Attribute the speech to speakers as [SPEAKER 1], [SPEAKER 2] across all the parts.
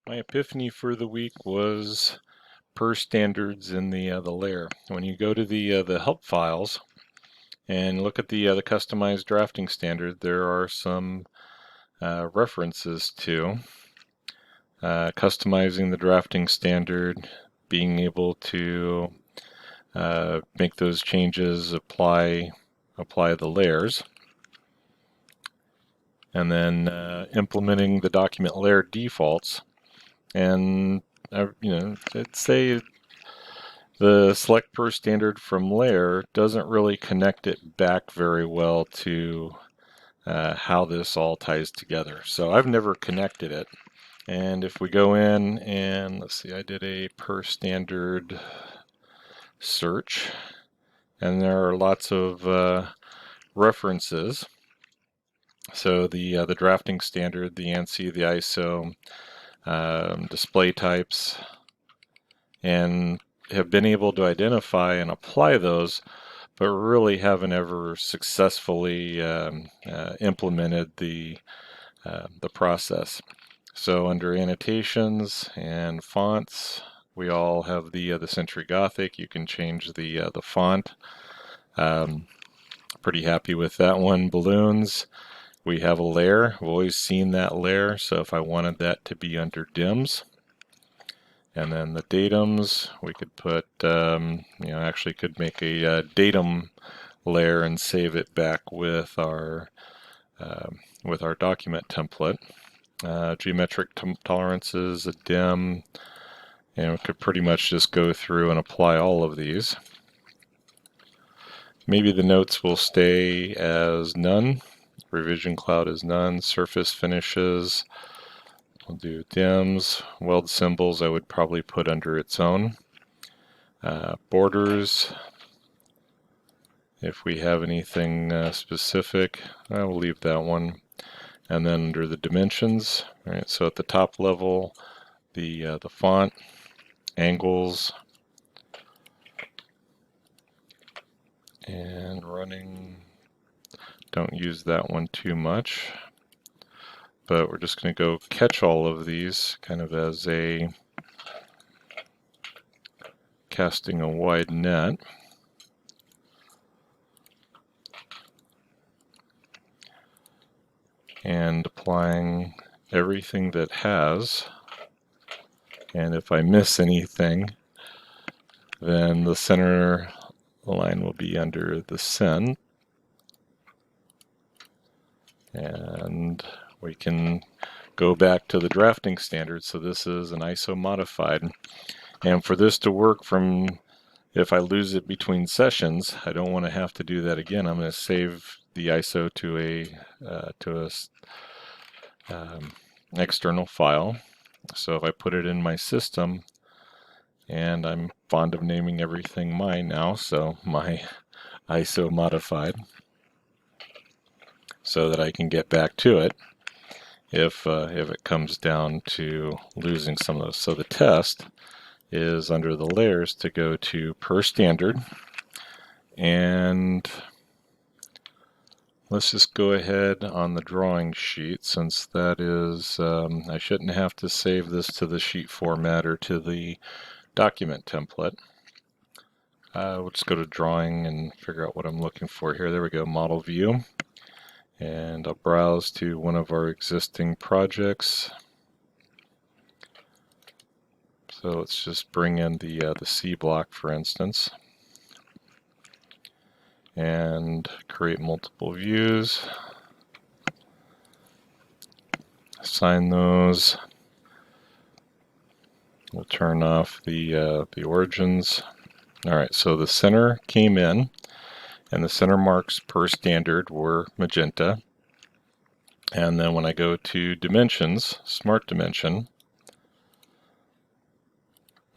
[SPEAKER 1] My epiphany for the week was PerStandards in the layer. When you go to the help files and look at the customized drafting standard, there are some references to customizing the drafting standard, being able to make those changes, apply the layers, and then implementing the document layer defaults. And let's say the select PerStandard from layer doesn't really connect it back very well to how this all ties together. So I've never connected it. And if we go in and let's see, I did a PerStandard search, and there are lots of references. So the drafting standard, the ANSI, the ISO, display types, and have been able to identify and apply those, but really haven't ever successfully implemented the process. So under annotations and fonts, we all have the Century Gothic. You can change the font. Pretty happy with that one. Balloons, we have a layer. I've always seen that layer, so if I wanted that to be under dims. And then the datums, we could put, actually could make a datum layer and save it back with our document template. Geometric tolerances, a dim, and we could pretty much just go through and apply all of these. Maybe the notes will stay as none. Revision cloud is none. Surface finishes, we'll do dims. Weld symbols I would probably put under its own. Borders, if we have anything specific, I will leave that one. And then under the dimensions, right, so at the top level, the font, angles, and running, don't use that one too much, but we're just going to go catch all of these kind of as a casting a wide net. And applying everything that has, and if I miss anything, then the center line will be under the send, and we can go back to the drafting standard. So this is an ISO modified, and for this to work, from if I lose it between sessions, I don't want to have to do that again. I'm going to save the ISO to a external file. So if I put it in my system, and I'm fond of naming everything mine now, so my ISO modified, so that I can get back to it if it comes down to losing some of those. So the test is under the layers to go to PerStandard, and let's just go ahead on the drawing sheet, since that is, I shouldn't have to save this to the sheet format or to the document template. We'll just go to drawing and figure out what I'm looking for here. There we go, model view. And I'll browse to one of our existing projects. So let's just bring in the C block, for instance, and create multiple views. Assign those. We'll turn off the origins. All right, so the center came in, and the center marks PerStandard were magenta. And then when I go to dimensions, smart dimension,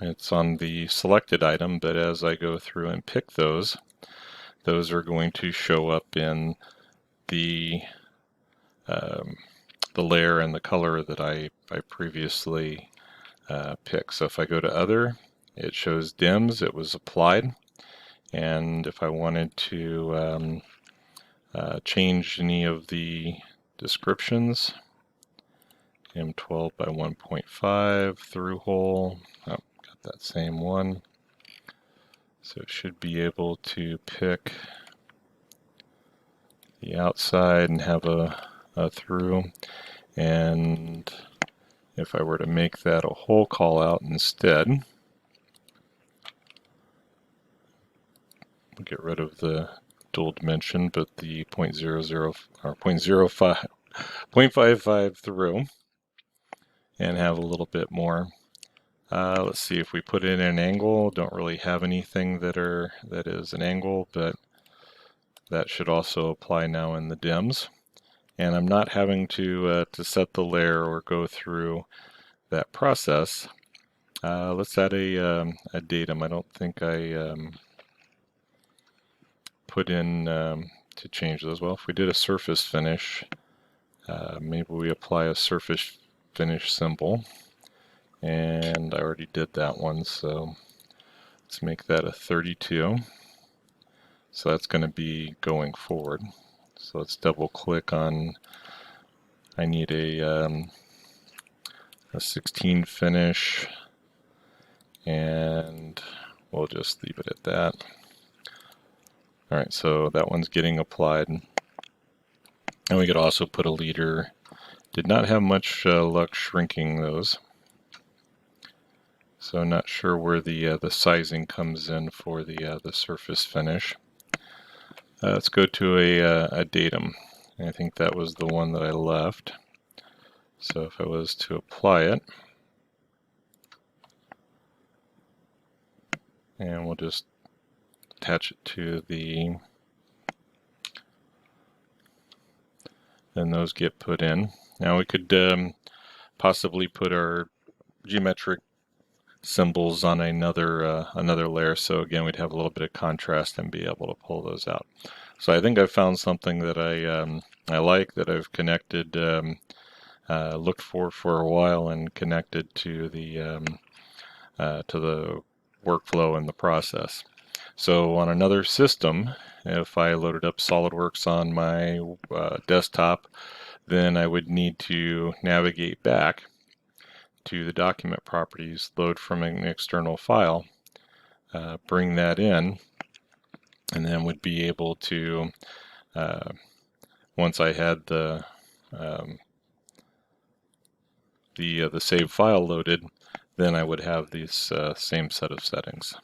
[SPEAKER 1] it's on the selected item, but as I go through and pick those are going to show up in the layer and the color that I previously picked. So if I go to other, it shows dims, it was applied. And if I wanted to change any of the descriptions, M12 by 1.5 through hole. Oh, got that same one. So it should be able to pick the outside and have a through. And if I were to make that a hole call out instead, we'll get rid of the dual dimension, but the 0.00 or 0.55 through, and have a little bit more. Let's see if we put it in an angle. Don't really have anything that is an angle, but that should also apply now in the DIMS. And I'm not having to set the layer or go through that process. Let's add a datum. I don't think I put in to change those. Well, if we did a surface finish, maybe we apply a surface finish symbol. And I already did that one, so let's make that a 32. So that's going to be going forward. So let's double click on, I need a 16 finish, and we'll just leave it at that. Alright, so that one's getting applied. And we could also put a leader. Did not have much luck shrinking those. So I'm not sure where the sizing comes in for the surface finish. Let's go to a datum. I think that was the one that I left. So if I was to apply it, and we'll just attach it to the, then those get put in. Now we could possibly put our geometric symbols on another layer, so again we'd have a little bit of contrast and be able to pull those out. So I think I've found something that I like, that I've connected, looked for a while, and connected to the workflow and the process. So on another system, if I loaded up Solidworks on my desktop, then I would need to navigate back to the document properties, load from an external file, bring that in, and then would be able to, once I had the save file loaded, then I would have these same set of settings.